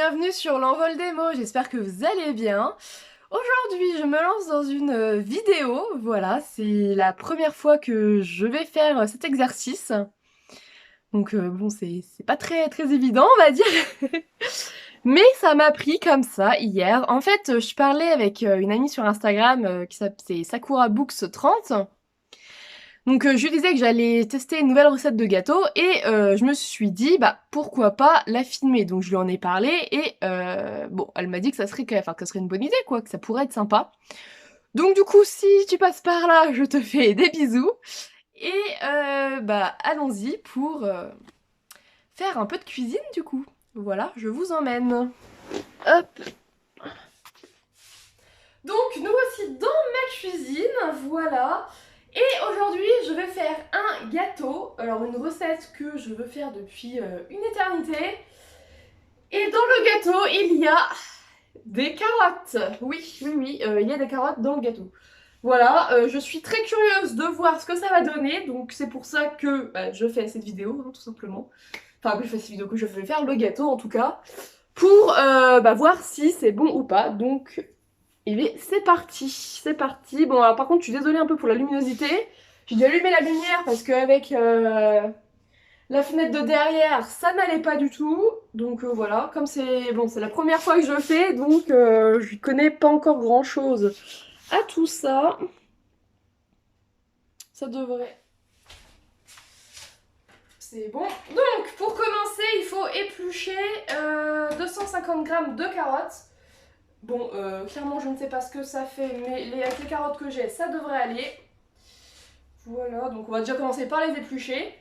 bienvenue sur l'envol des mots, j'espère que vous allez bien. Aujourd'hui, je me lance dans une vidéo, voilà, c'est la première fois que je vais faire cet exercice. Donc bon, c'est pas très évident, on va dire. Mais ça m'a pris comme ça hier. En fait, je parlais avec une amie sur Instagram qui s'appelle Sakura Books 30. Donc je lui disais que j'allais tester une nouvelle recette de gâteau et je me suis dit bah pourquoi pas la filmer. Donc je lui en ai parlé et bon elle m'a dit que ça serait enfin, que ça serait une bonne idée quoi, que ça pourrait être sympa. Donc du coup si tu passes par là je te fais des bisous et bah allons-y pour faire un peu de cuisine du coup. Voilà, je vous emmène. Hop. Donc nous voici dans ma cuisine, voilà. Et aujourd'hui, je vais faire un gâteau. Alors une recette que je veux faire depuis une éternité. Et dans le gâteau, il y a des carottes. Oui, il y a des carottes dans le gâteau. Voilà, je suis très curieuse de voir ce que ça va donner. Donc c'est pour ça que je fais cette vidéo, hein, tout simplement. Enfin, que je fais cette vidéo, que je vais faire le gâteau en tout cas. Pour voir si c'est bon ou pas. Donc et bien c'est parti, c'est parti. Bon alors par contre je suis désolée un peu pour la luminosité. J'ai dû allumer la lumière parce qu'avec la fenêtre de derrière ça n'allait pas du tout. Donc voilà, comme c'est bon, c'est la première fois que je le fais donc je connais pas encore grand chose à tout ça. Ça devrait... C'est bon. Donc pour commencer il faut éplucher 250 g de carottes. Bon, clairement je ne sais pas ce que ça fait, mais avec les carottes que j'ai, ça devrait aller. Voilà, donc on va déjà commencer par les éplucher.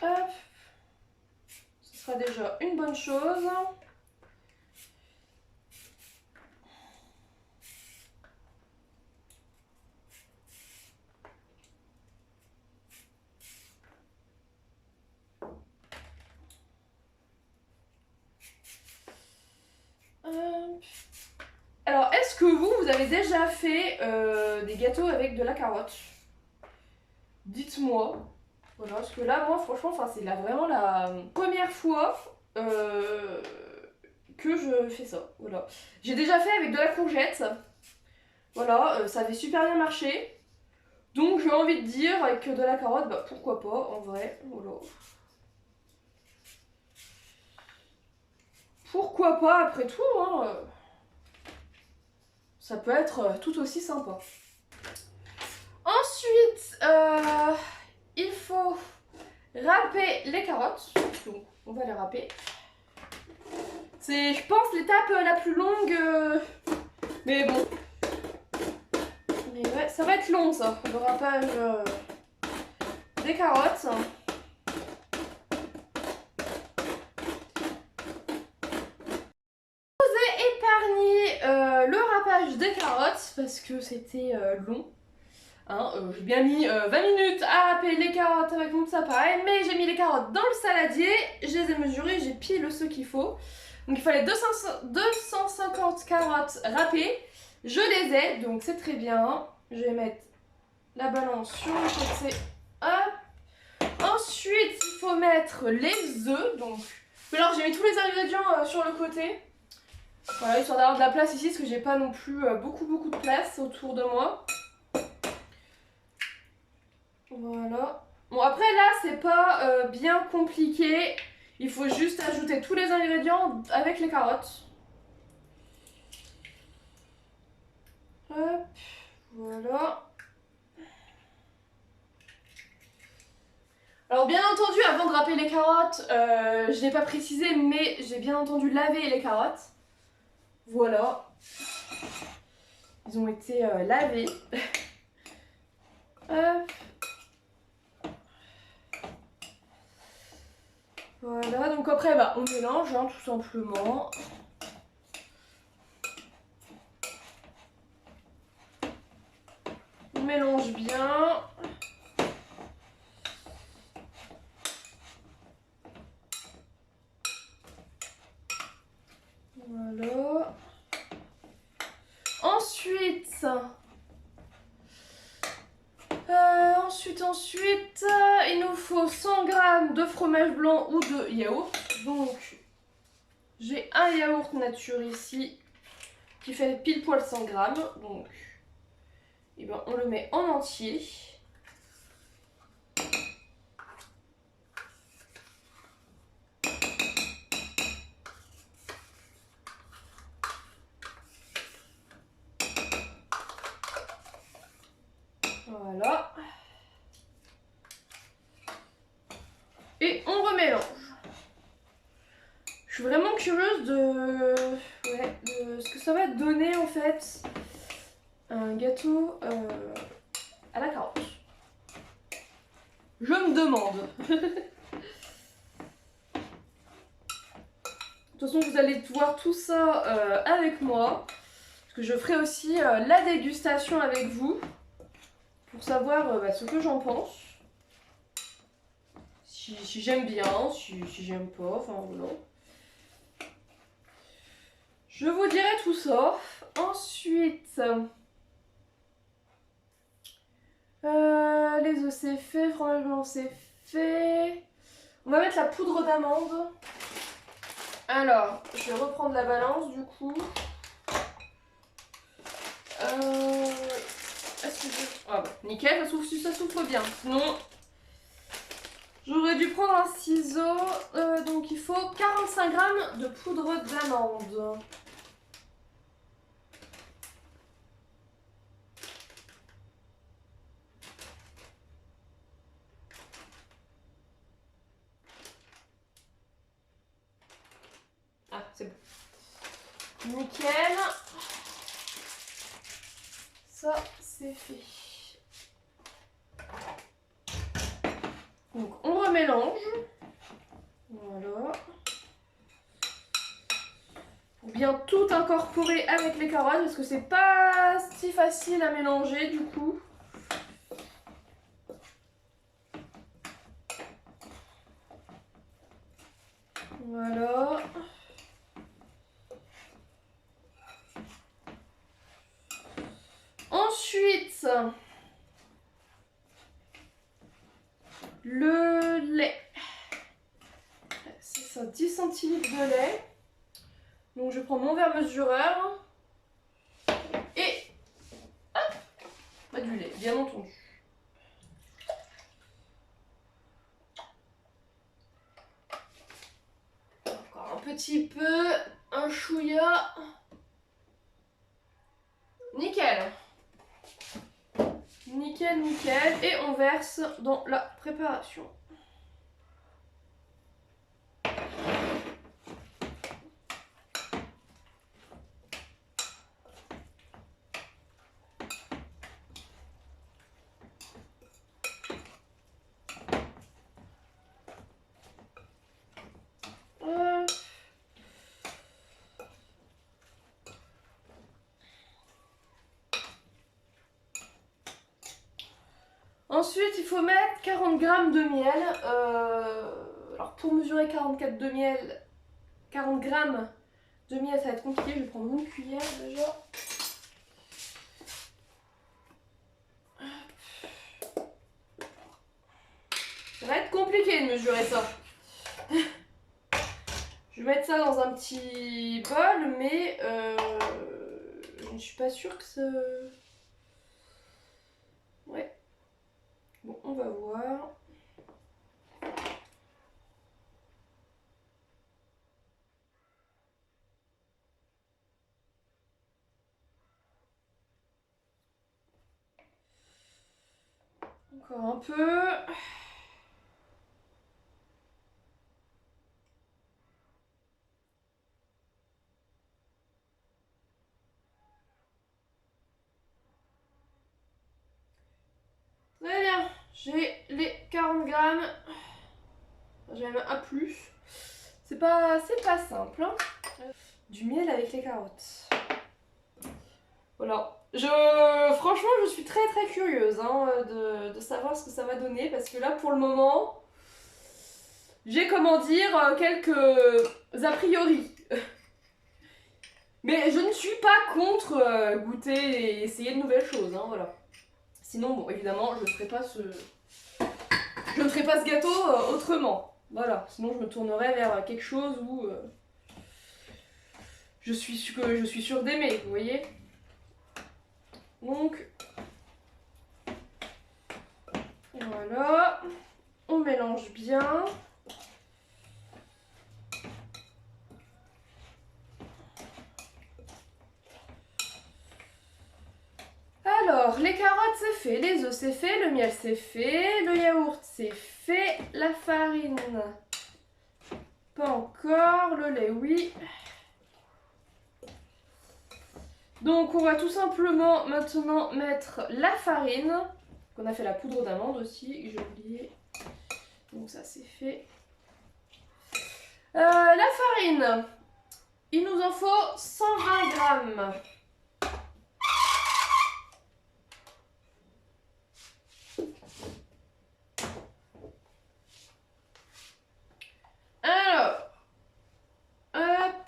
Hop. Ce sera déjà une bonne chose. Hop. Alors, est-ce que vous avez déjà fait des gâteaux avec de la carotte? Dites-moi. Voilà, parce que là, moi, franchement, c'est vraiment la première fois que je fais ça. Voilà. J'ai déjà fait avec de la courgette. Voilà, ça avait super bien marché. Donc, j'ai envie de dire, avec de la carotte, bah pourquoi pas, en vrai. Voilà. Pourquoi pas, après tout, hein. Ça peut être tout aussi sympa. Ensuite, il faut râper les carottes. Donc, on va les râper. C'est, je pense, l'étape la plus longue. Mais bon. Mais ouais, ça va être long, ça, le râpage des carottes. Je vous ai épargné le râpage des carottes parce que c'était long. Hein, j'ai bien mis 20 minutes à râper les carottes avec mon petit appareil, mais j'ai mis les carottes dans le saladier, je les ai mesurées, j'ai pile ce qu'il faut. Donc il fallait 250 carottes râpées, je les ai, donc c'est très bien. Je vais mettre la balance sur le côté. Hop. Ensuite, il faut mettre les œufs. Donc, alors j'ai mis tous les ingrédients sur le côté. Voilà, histoire d'avoir de la place ici, parce que j'ai pas non plus beaucoup de place autour de moi. Voilà. Bon après là c'est pas bien compliqué. Il faut juste ajouter tous les ingrédients avec les carottes. Hop, voilà. Alors bien entendu avant de râper les carottes, je n'ai pas précisé mais j'ai bien entendu laver les carottes. Voilà. Ils ont été lavés. Hop. Voilà, donc après on mélange hein, tout simplement. On mélange bien. Voilà. Ensuite, il nous faut 100 g de fromage blanc ou de yaourt. Donc, J'ai un yaourt nature ici qui fait pile poil 100 grammes. Donc, eh ben, on le met en entier. Voilà. Et on remélange. Je suis vraiment curieuse de ce que ça va donner en fait un gâteau à la carotte. Je me demande. De toute façon, vous allez voir tout ça avec moi. Parce que je ferai aussi la dégustation avec vous. Pour savoir ce que j'en pense. Si j'aime bien, si j'aime pas, enfin voilà. Je vous dirai tout ça. Ensuite, les œufs c'est fait, fromage blanc c'est fait. On va mettre la poudre d'amande. Alors, je vais reprendre la balance du coup. Est-ce que je... Ah bah, nickel, ça souffle bien. Sinon, j'aurais dû prendre un ciseau. Donc il faut 45 grammes de poudre d'amande. Ah, c'est bon. Nickel. Ça, c'est fait. Donc, on remélange. Voilà. Pour bien tout incorporer avec les carottes, parce que c'est pas si facile à mélanger du coup. Voilà. Ensuite, le lait. C'est ça, 10 centilitres de lait. Donc je prends mon verre mesureur. Et du lait, bien entendu. Encore un petit peu, un chouïa. Nickel. Nickel, nickel. Et on verse dans la préparation. Ensuite, il faut mettre 40 grammes de miel. Alors pour mesurer 44 de miel, 40 grammes de miel, ça va être compliqué. Je vais prendre une cuillère déjà. Ça va être compliqué de mesurer ça. Je vais mettre ça dans un petit bol, mais je ne suis pas sûre que ça... Ouais. Bon, on va voir. Encore un peu. Très bien. J'ai les 40 grammes. J'ai même un plus. C'est pas simple. Hein. Du miel avec les carottes. Voilà. Franchement, je suis très très curieuse hein, de savoir ce que ça va donner. Parce que là, pour le moment, j'ai comment dire quelques a priori. Mais je ne suis pas contre goûter et essayer de nouvelles choses. Hein, voilà. Sinon, bon, évidemment, je ne ferai pas ce gâteau autrement. Voilà, sinon je me tournerais vers quelque chose où je suis sûre d'aimer, vous voyez. Donc, voilà, on mélange bien. Alors, les carottes c'est fait, les œufs c'est fait, le miel c'est fait, le yaourt c'est fait, la farine pas encore, le lait oui. Donc on va tout simplement maintenant mettre la farine, qu'on a fait la poudre d'amande aussi, j'ai oublié, donc ça c'est fait. La farine, il nous en faut 120 grammes. Alors, hop,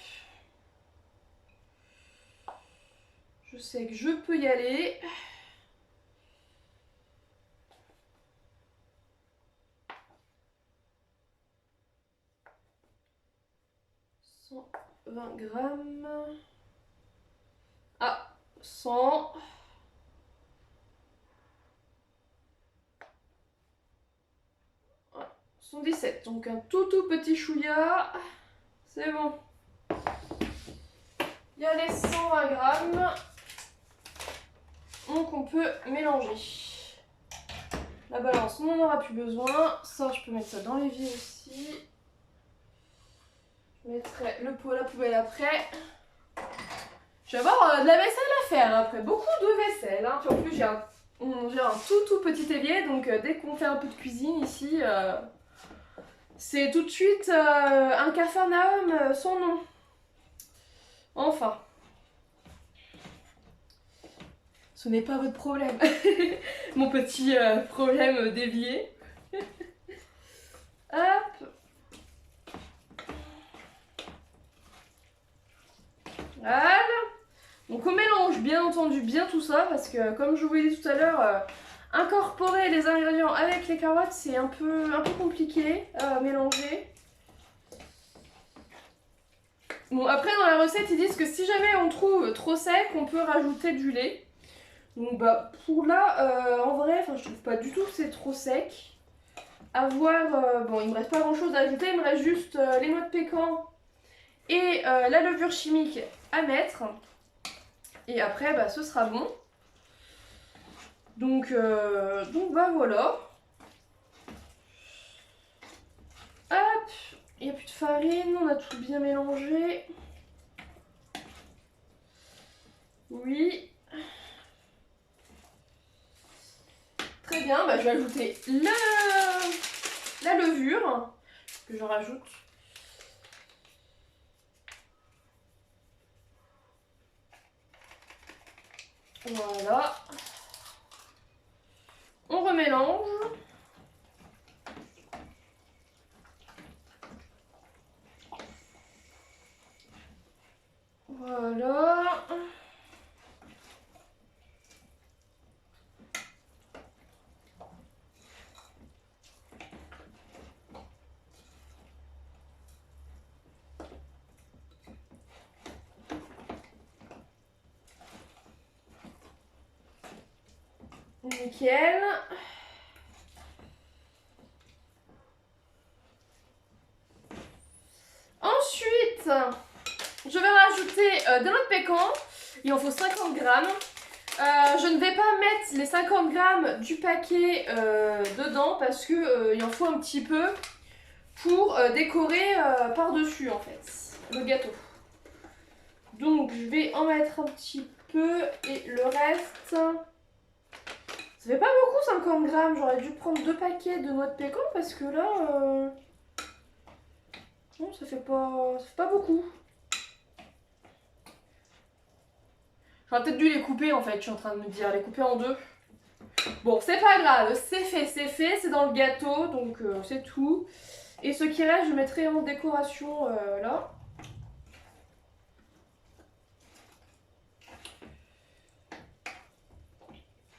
je sais que je peux y aller. « 120 grammes. Ah, 100. 117, donc un tout petit chouïa. C'est bon. Il y a les 120 grammes. Donc on peut mélanger. La balance, on n'en aura plus besoin. Ça, je peux mettre ça dans l'évier aussi. Je mettrai la poubelle après. Je vais avoir de la vaisselle à faire après. Beaucoup de vaisselle. Hein. Puis en plus, j'ai un tout petit évier. Donc dès qu'on fait un peu de cuisine ici, c'est tout de suite un capharnaüm sans nom. Enfin. Ce n'est pas votre problème. Mon petit problème d'évier. Hop. Voilà. Donc on mélange bien entendu bien tout ça parce que comme je vous l'ai dit tout à l'heure, incorporer les ingrédients avec les carottes c'est un peu compliqué à mélanger. Bon après dans la recette ils disent que si jamais on trouve trop sec on peut rajouter du lait. Donc bah pour là en vrai je trouve pas du tout que c'est trop sec. À voir, bon il me reste pas grand chose à ajouter, il me reste juste les noix de pécan et la levure chimique à mettre. Et après bah ce sera bon. Donc bah voilà. Hop, il n'y a plus de farine, on a tout bien mélangé. Oui. Très bien, bah je vais ajouter la levure que je rajoute. Voilà. On remélange. Voilà. Nickel. Ensuite, je vais rajouter de notre pécan. Il en faut 50 grammes. Je ne vais pas mettre les 50 grammes du paquet dedans parce que il en faut un petit peu pour décorer par-dessus en fait le gâteau. Donc je vais en mettre un petit peu et le reste... Ça fait pas beaucoup 50 grammes, j'aurais dû prendre 2 paquets de noix de pécan parce que là... Non, ça fait pas beaucoup. J'aurais peut-être dû les couper en fait, je suis en train de me dire, les couper en deux. Bon, c'est pas grave, c'est fait, c'est dans le gâteau, donc c'est tout. Et ce qui reste, je mettrai en décoration là.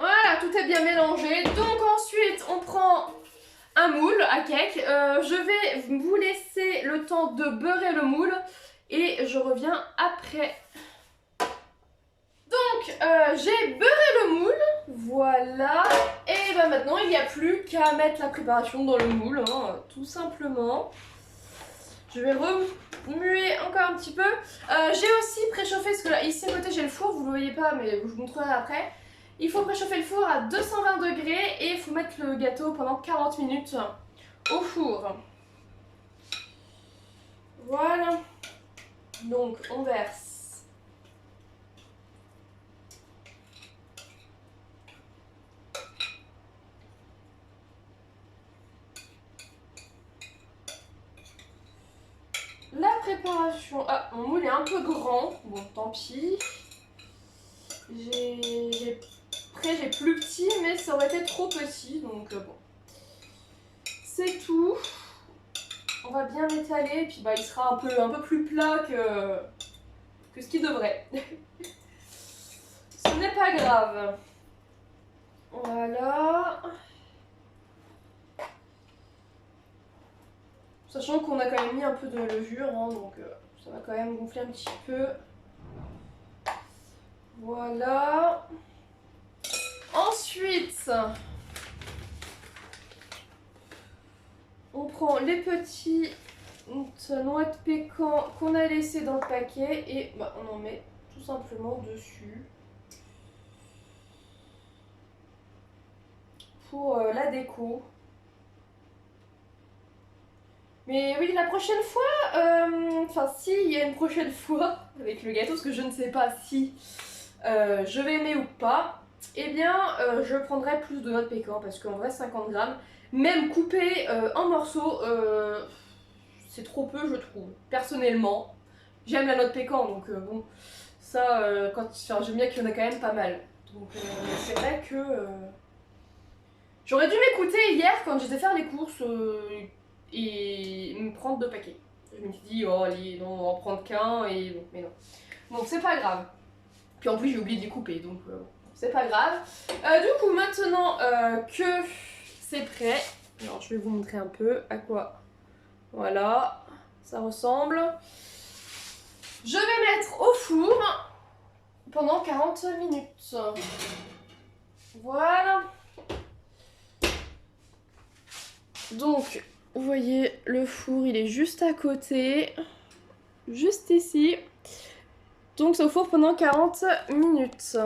Voilà, tout est bien mélangé. Donc ensuite, on prend un moule à cake. Je vais vous laisser le temps de beurrer le moule. et je reviens après. Donc j'ai beurré le moule, voilà, et bah maintenant il n'y a plus qu'à mettre la préparation dans le moule, hein, tout simplement. Je vais remuer encore un petit peu. J'ai aussi préchauffé, parce que là ici à côté j'ai le four, vous ne le voyez pas mais je vous montrerai après. Il faut préchauffer le four à 220 degrés et il faut mettre le gâteau pendant 40 minutes au four. Voilà, donc on verse. La préparation... Ah, mon moule est un peu grand. Bon, tant pis. Après, j'ai plus petit, mais ça aurait été trop petit. Donc, bon. C'est tout. On va bien l'étaler. Et puis, bah, il sera un peu plus plat que ce qu'il devrait. Ce n'est pas grave. Voilà. Sachant qu'on a quand même mis un peu de levure, hein, donc ça va quand même gonfler un petit peu. Voilà. Ensuite, on prend les petites noix de pécan qu'on a laissées dans le paquet et bah, on en met tout simplement dessus. Pour la déco. Mais oui, la prochaine fois, enfin si il y a une prochaine fois avec le gâteau, parce que je ne sais pas si je vais aimer ou pas, eh bien je prendrai plus de noix de pécan, parce qu'en vrai 50 grammes, même coupé en morceaux, c'est trop peu je trouve, personnellement. J'aime la noix de pécan, donc bon, ça, enfin, j'aime bien qu'il y en a quand même pas mal. Donc c'est vrai que... J'aurais dû m'écouter hier quand j'étais faire les courses et me prendre 2 paquets. Je me suis dit, oh allez, non, on va en prendre qu'un et bon, mais non. Donc c'est pas grave. Puis en plus j'ai oublié de les couper, donc c'est pas grave. Du coup maintenant que c'est prêt, alors je vais vous montrer un peu à quoi, voilà, ça ressemble. Je vais mettre au four pendant 40 minutes. Voilà. Donc, vous voyez, le four, il est juste à côté. Juste ici. Donc, c'est au four pendant 40 minutes.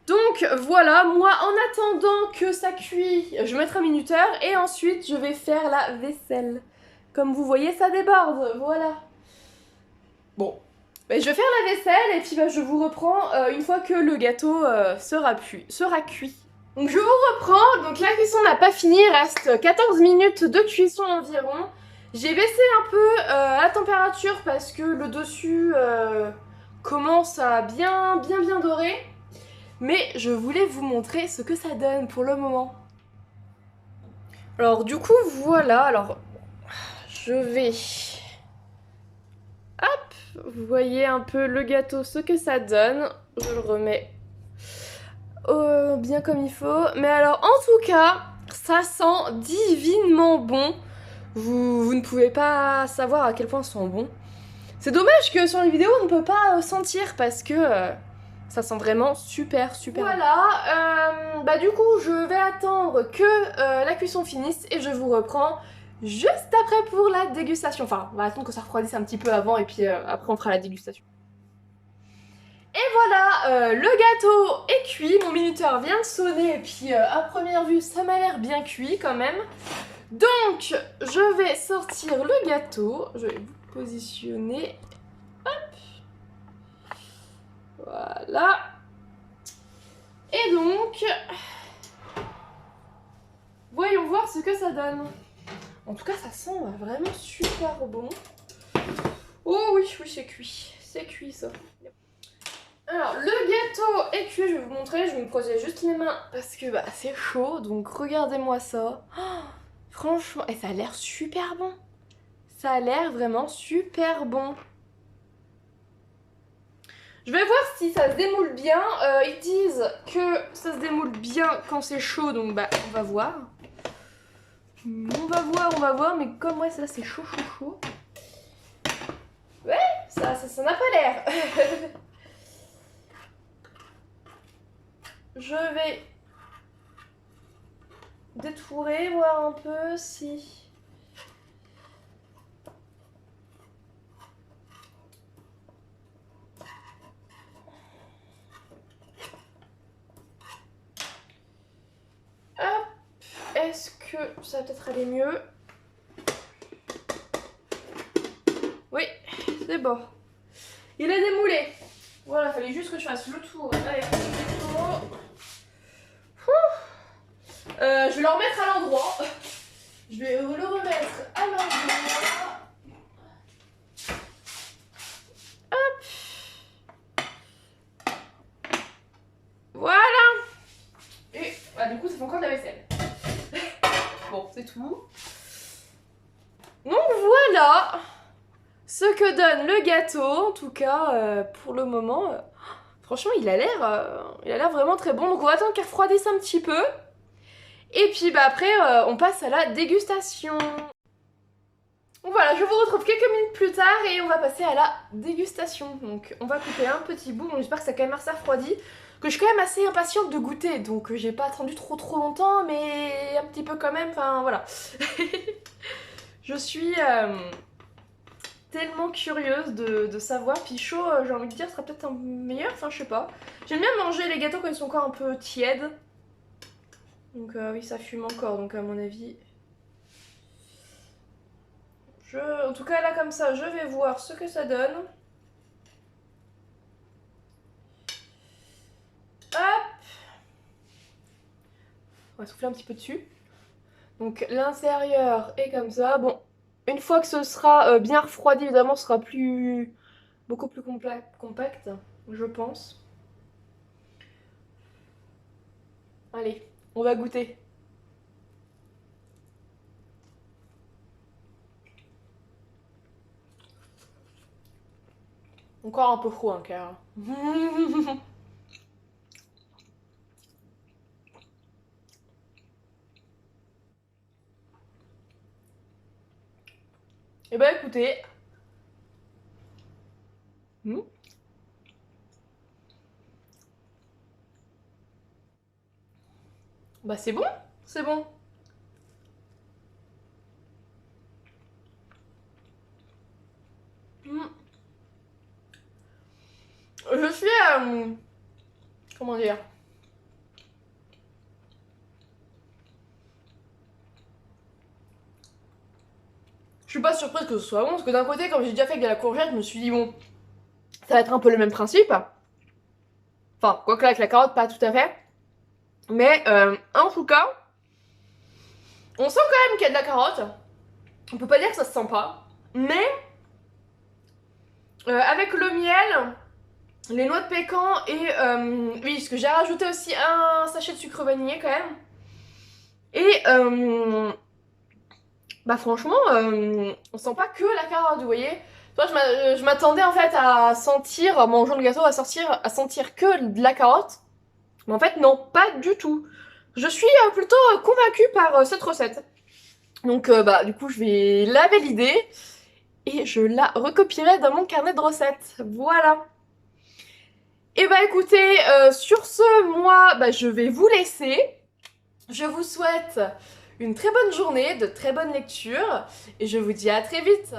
Donc, voilà, moi, en attendant que ça cuit, je vais mettre un minuteur. Et ensuite, je vais faire la vaisselle. Comme vous voyez, ça déborde, voilà. Bon, je vais faire la vaisselle et puis bah, je vous reprends une fois que le gâteau sera cuit. Donc je vous reprends, donc la cuisson n'a pas fini, il reste 14 minutes de cuisson environ. J'ai baissé un peu la température parce que le dessus commence à bien dorer. Mais je voulais vous montrer ce que ça donne pour le moment. Alors du coup voilà, alors je vais... Hop, vous voyez un peu le gâteau, ce que ça donne. Je le remets bien comme il faut. Mais alors en tout cas, ça sent divinement bon. Vous ne pouvez pas savoir à quel point ça sent bon. C'est dommage que sur les vidéos on ne peut pas sentir parce que ça sent vraiment super bon. Voilà, bah du coup je vais attendre que la cuisson finisse et je vous reprends juste après pour la dégustation. Enfin, on va attendre que ça refroidisse un petit peu avant et puis après on fera la dégustation. Et voilà, le gâteau est cuit, mon minuteur vient de sonner et puis à première vue ça m'a l'air bien cuit quand même. Donc je vais sortir le gâteau, je vais vous positionner, hop, voilà. Et donc, voyons voir ce que ça donne. En tout cas ça sent vraiment super bon. Oh oui, c'est cuit ça. Alors, le gâteau est cuit, je vais vous montrer, je vais me poser juste les mains parce que bah, c'est chaud, donc regardez-moi ça. Oh, franchement, et ça a l'air super bon. Ça a l'air vraiment super bon. Je vais voir si ça se démoule bien. Ils disent que ça se démoule bien quand c'est chaud, donc bah on va voir. On va voir, mais comme moi ça c'est chaud. Ça n'a pas l'air. Je vais détourer, voir un peu si... Hop, est-ce que ça va peut-être aller mieux? Oui, c'est bon. Il est démoulé. Voilà, fallait juste que je fasse le tour avec le détour. Je vais le remettre à l'endroit. Je vais le remettre à l'endroit. Hop. Voilà. Et bah, du coup, ça fait encore de la vaisselle. Bon, c'est tout. Donc voilà ce que donne le gâteau. En tout cas, pour le moment, franchement, il a l'air vraiment très bon. Donc on va attendre qu'il refroidisse un petit peu. Et puis bah après, on passe à la dégustation. Donc voilà, je vous retrouve quelques minutes plus tard et on va passer à la dégustation. Donc on va couper un petit bout. J'espère que ça a quand même assez refroidi. Que je suis quand même assez impatiente de goûter. Donc j'ai pas attendu trop longtemps, mais un petit peu quand même. Enfin voilà. Je suis tellement curieuse de savoir. Puis chaud, j'ai envie de dire, sera peut-être un meilleur. Enfin je sais pas. J'aime bien manger les gâteaux quand ils sont encore un peu tièdes. Donc oui, ça fume encore, donc à mon avis... En tout cas là comme ça, je vais voir ce que ça donne. Hop! On va souffler un petit peu dessus. Donc l'intérieur est comme ça. Bon, une fois que ce sera bien refroidi, évidemment, ce sera beaucoup plus compact, je pense. Allez, on va goûter. Encore un peu froid, hein, car. Eh ben écoutez. Bah c'est bon, c'est bon. Je suis comment dire? Je suis pas surprise que ce soit bon, parce que d'un côté, comme j'ai déjà fait avec de la courgette, je me suis dit bon, ça va être un peu le même principe. Enfin, quoique là avec la carotte, pas tout à fait. Mais en tout cas, on sent quand même qu'il y a de la carotte. On peut pas dire que ça se sent pas. Mais avec le miel, les noix de pécan et oui, parce que j'ai rajouté aussi un sachet de sucre vanillé quand même. Et bah franchement, on sent pas que la carotte, vous voyez. Toi, je m'attendais en fait à sentir, en mangeant le gâteau, à sentir que de la carotte. Mais en fait, non, pas du tout. Je suis plutôt convaincue par cette recette. Donc bah du coup, je vais la valider. Et je la recopierai dans mon carnet de recettes. Voilà. Et bah écoutez, sur ce, moi, bah, je vais vous laisser. Je vous souhaite une très bonne journée, de très bonnes lectures. Et je vous dis à très vite.